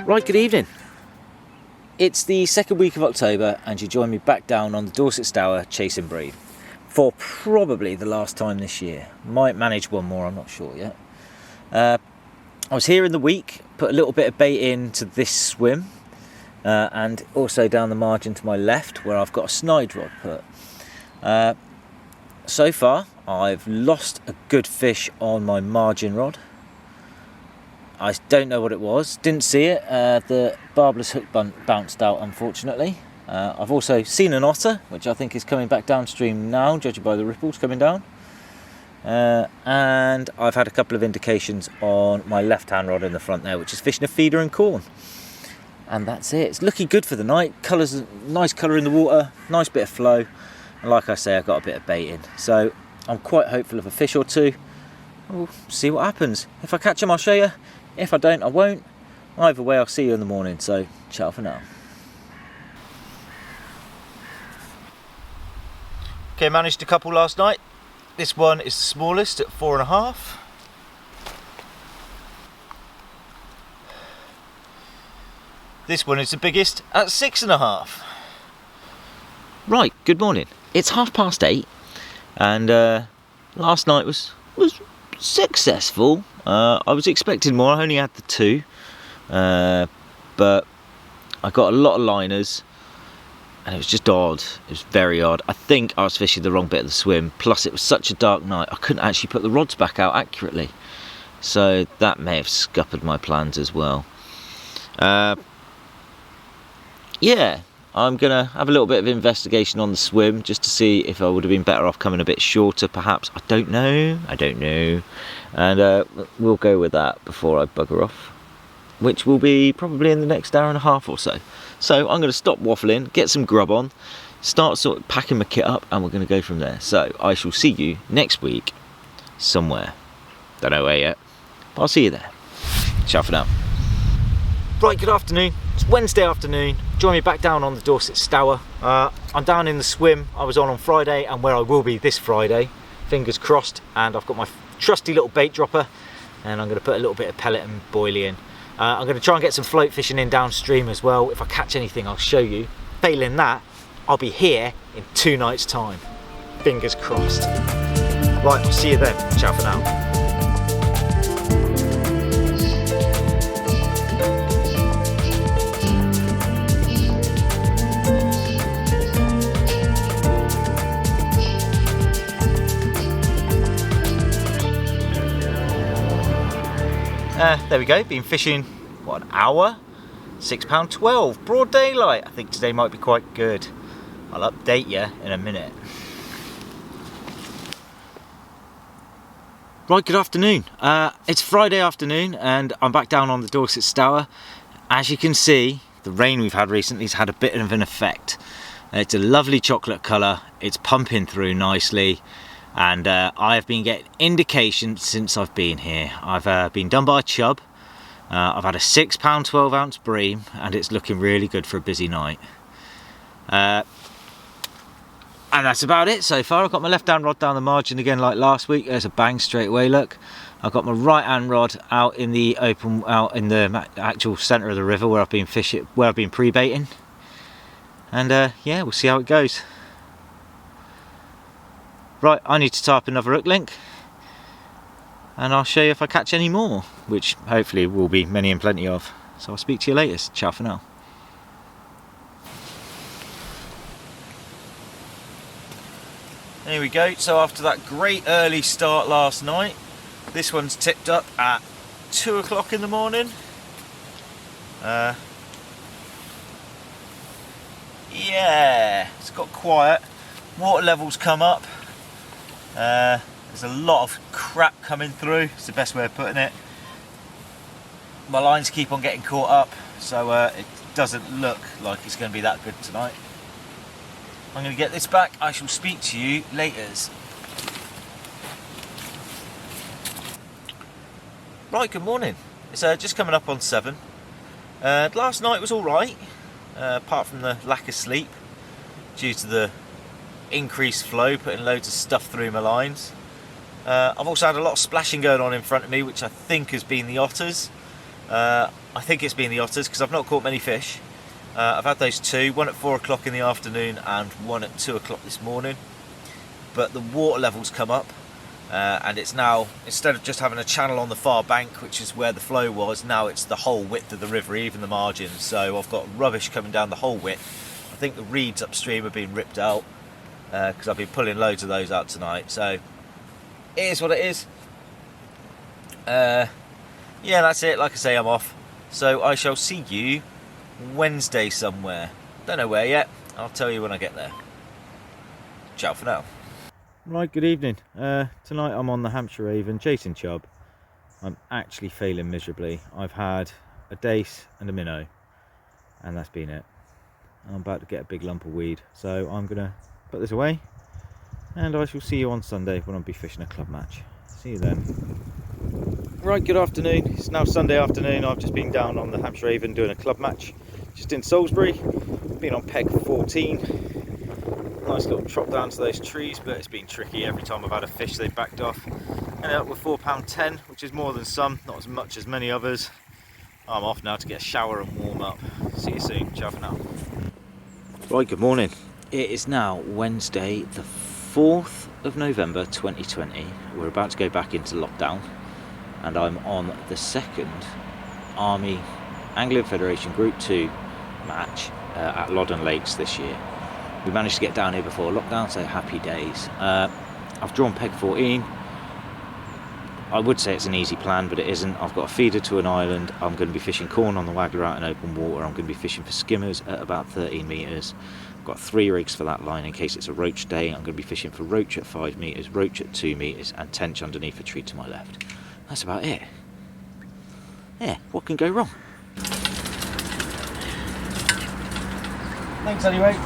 Right, good evening. It's the second week of October and you join me back down on the Dorset Stour chasing bream for probably the last time this year. Might manage one more, I'm not sure yet. I was here in the week, put a little bit of bait into this swim and also down the margin to my left where I've got a snide rod put. So far I've lost a good fish on my margin rod. I don't know what it was, didn't see it, the barbless hook bounced out unfortunately. I've also seen an otter, which I think is coming back downstream now, judging by the ripples coming down. And I've had a couple of indications on my left hand rod in the front there, which is fishing a feeder and corn. And that's it, it's looking good for the night, colours, nice colour in the water, nice bit of flow. And like I say, I've got a bit of bait in. So I'm quite hopeful of a fish or two. We'll see what happens. If I catch them, I'll show you. If I don't, I won't. Either way, I'll see you in the morning, so ciao for now. Okay, managed a couple last night. This one is the smallest at 4.5. This one is the biggest at 6.5. Right, good morning. It's 8:30 and last night was successful. I was expecting more, I only had the 2, but I got a lot of liners and it was just odd, it was very odd. I think I was fishing the wrong bit of the swim, plus it was such a dark night I couldn't actually put the rods back out accurately, so that may have scuppered my plans as well. Yeah, I'm gonna have a little bit of investigation on the swim just to see if I would have been better off coming a bit shorter perhaps. I don't know, and we'll go with that before I bugger off, which will be probably in the next hour and a half or so. So I'm going to stop waffling, get some grub on, start sort of packing my kit up, and we're going to go from there. So I shall see you next week somewhere, don't know where yet, but I'll see you there. Ciao for now. Right, good afternoon. It's Wednesday afternoon. Join me back down on the Dorset Stour. I'm down in the swim I was on Friday and where I will be this Friday. Fingers crossed. And I've got my trusty little bait dropper and I'm going to put a little bit of pellet and boilie in. I'm going to try and get some float fishing in downstream as well. If I catch anything, I'll show you. Failing that, I'll be here in 2 nights' time. Fingers crossed. Right, I'll see you then. Ciao for now. There we go, been fishing, what, an hour? £6.12, broad daylight. I think today might be quite good. I'll update you in a minute. Right, good afternoon. It's Friday afternoon and I'm back down on the Dorset Stour. As you can see, the rain we've had recently has had a bit of an effect. It's a lovely chocolate colour, it's pumping through nicely. And I have been getting indications since I've been here. I've been done by a chub. I've had a £6 12-ounce bream and it's looking really good for a busy night. And that's about it so far. I've got my left hand rod down the margin again like last week. There's a bang straight away, look. I've got my right hand rod out in the open, out in the actual centre of the river where I've been fishing, where I've been pre-baiting. And yeah, we'll see how it goes. Right, I need to tie up another hook link and I'll show you if I catch any more, which hopefully will be many and plenty of. So I'll speak to you later. Ciao for now. There we go. So after that great early start last night, this one's tipped up at 2 o'clock in the morning. Yeah, it's got quiet. Water levels come up. There's a lot of crap coming through, it's the best way of putting it. My lines keep on getting caught up, so it doesn't look like it's going to be that good tonight. I'm going to get this back, I shall speak to you later. Right, good morning. It's just coming up on 7. Last night was alright, apart from the lack of sleep, due to the increased flow, putting loads of stuff through my lines. I've also had a lot of splashing going on in front of me, which I think has been the otters. I think it's been the otters because I've not caught many fish. I've had those two, one at 4 o'clock in the afternoon and one at 2 o'clock this morning. But the water level's come up, and it's now, instead of just having a channel on the far bank, which is where the flow was, now it's the whole width of the river, even the margins. So I've got rubbish coming down the whole width. I think the reeds upstream are being ripped out because I've been pulling loads of those out tonight. So it is what it is. Yeah, that's it. Like I say, I'm off. So I shall see you Wednesday somewhere. Don't know where yet. I'll tell you when I get there. Ciao for now. Right, good evening. Tonight I'm on the Hampshire Avon chasing chub. I'm actually failing miserably. I've had a dace and a minnow, and that's been it. I'm about to get a big lump of weed, so I'm gonna put this away, and I shall see you on Sunday when I'll be fishing a club match. See you then. Right, good afternoon. It's now Sunday afternoon. I've just been down on the Hampshire Avon doing a club match just in Salisbury. Been on peg 14. Nice little trot down to those trees, but it's been tricky. Every time I've had a fish, they've backed off. Ended up with £4.10, which is more than some, not as much as many others. I'm off now to get a shower and warm up. See you soon. Ciao for now. Right, good morning. It is now Wednesday, the 4th of November 2020. We're about to go back into lockdown, and I'm on the second Army Anglian Federation Group 2 match at Lodden Lakes this year. We managed to get down here before lockdown, so happy days. I've drawn peg 14. I would say it's an easy plan, but it isn't. I've got a feeder to an island. I'm going to be fishing corn on the waggler out in open water. I'm going to be fishing for skimmers at about 13 metres. I've got 3 rigs for that line in case it's a roach day. I'm going to be fishing for roach at 5 metres, roach at 2 metres, and tench underneath a tree to my left. That's about it. Yeah, what can go wrong? Thanks anyway.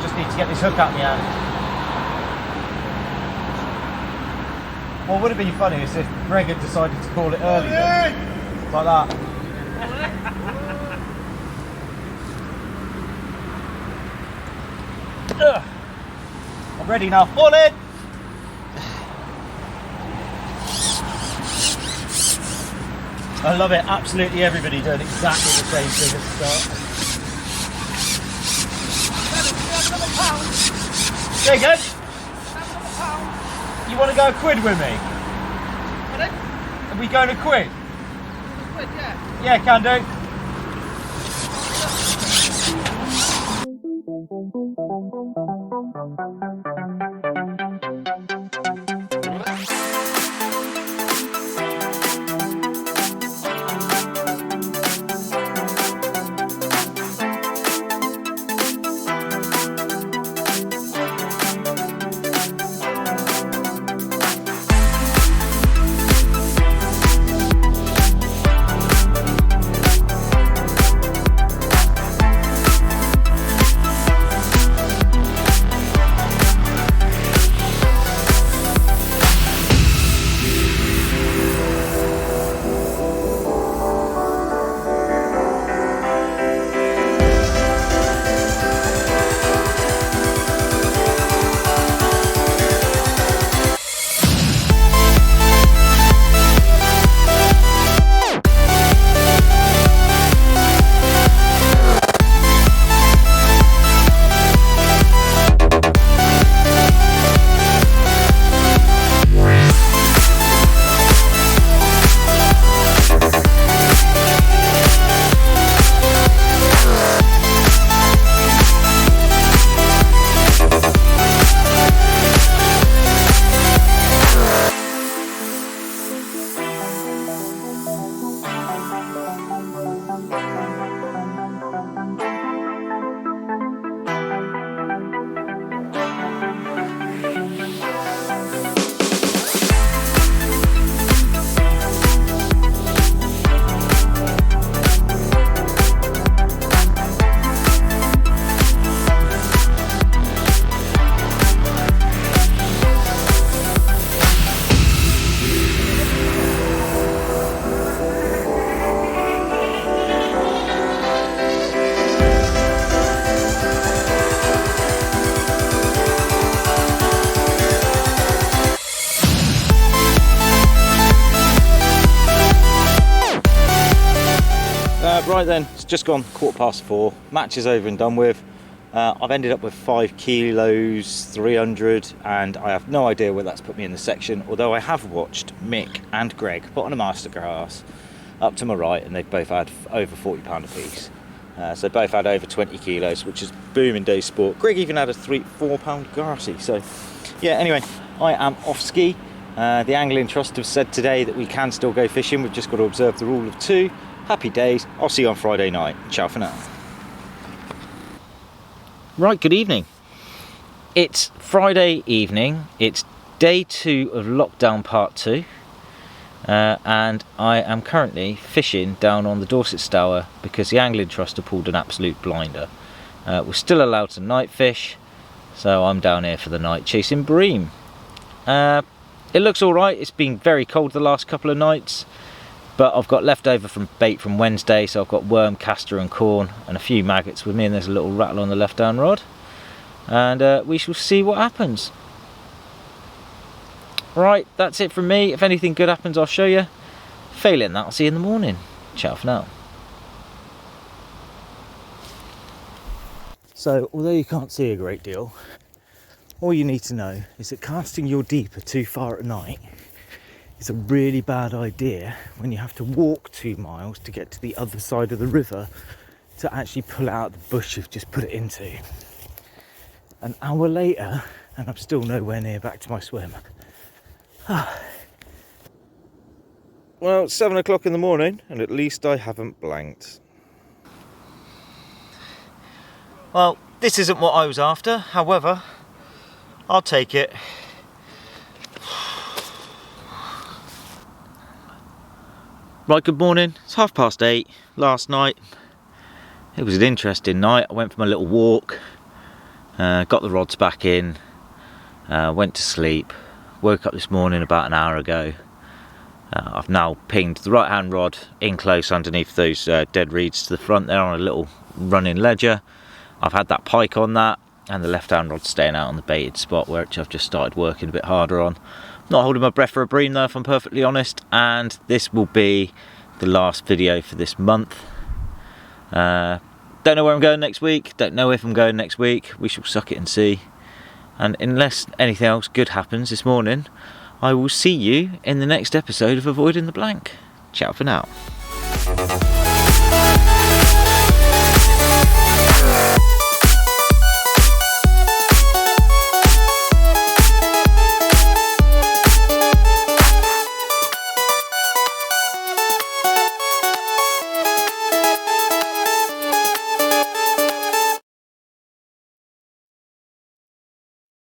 Just need to get this hook out of my hand. What would have been funny is if Greg had decided to call it early then. Like that. I'm ready now. Fall in! I love it. Absolutely everybody doing exactly the same thing at the start. There you go. You want to go a quid with me? Pardon? Are we going a quid? A quid, yeah. Yeah, can do. Right then, it's just gone 4:15. Match is over and done with. I've ended up with 5 kilos 300, and I have no idea where that's put me in the section, although I have watched Mick and Greg put on a masterclass up to my right, and they've both had over £40 a piece. So both had over 20 kilos, which is booming day sport. Greg even had a £4 Garty. So yeah, anyway, I am off ski. The Angling Trust have said today that we can still go fishing. We've just got to observe the rule of 2. Happy days. I'll see you on Friday night. Ciao for now. Right, good evening. It's Friday evening. It's day 2 of lockdown part 2. And I am currently fishing down on the Dorset Stour because the Angling Trust have pulled an absolute blinder. We're still allowed to night fish, so I'm down here for the night chasing bream. It looks alright. It's been very cold the last couple of nights, but I've got leftover from bait from Wednesday, so I've got worm, castor and corn and a few maggots with me, and there's a little rattle on the left hand rod, and we shall see what happens. Right, that's it from me. If anything good happens, I'll show you. Failing that, I'll see you in the morning. Ciao for now. So, although you can't see a great deal, all you need to know is that casting your deeper too far at night is a really bad idea when you have to walk 2 miles to get to the other side of the river to actually pull it out of the bush you've just put it into. An hour later, and I'm still nowhere near back to my swim. Well, it's 7 o'clock in the morning, and at least I haven't blanked. Well, this isn't what I was after, however, I'll take it. Right, good morning. It's 8:30. Last night, it was an interesting night. I went for my little walk, got the rods back in, went to sleep. Woke up this morning about an hour ago. I've now pinged the right hand rod in close underneath those dead reeds to the front there on a little running ledger. I've had that pike on that, and the left hand rod staying out on the baited spot, which I've just started working a bit harder on. Not holding my breath for a bream though, if I'm perfectly honest, and this will be the last video for this month. Don't know where I'm going next week, don't know if I'm going next week. We shall suck it and see. And unless anything else good happens this morning, I will see you in the next episode of Avoiding the Blank. Ciao for now.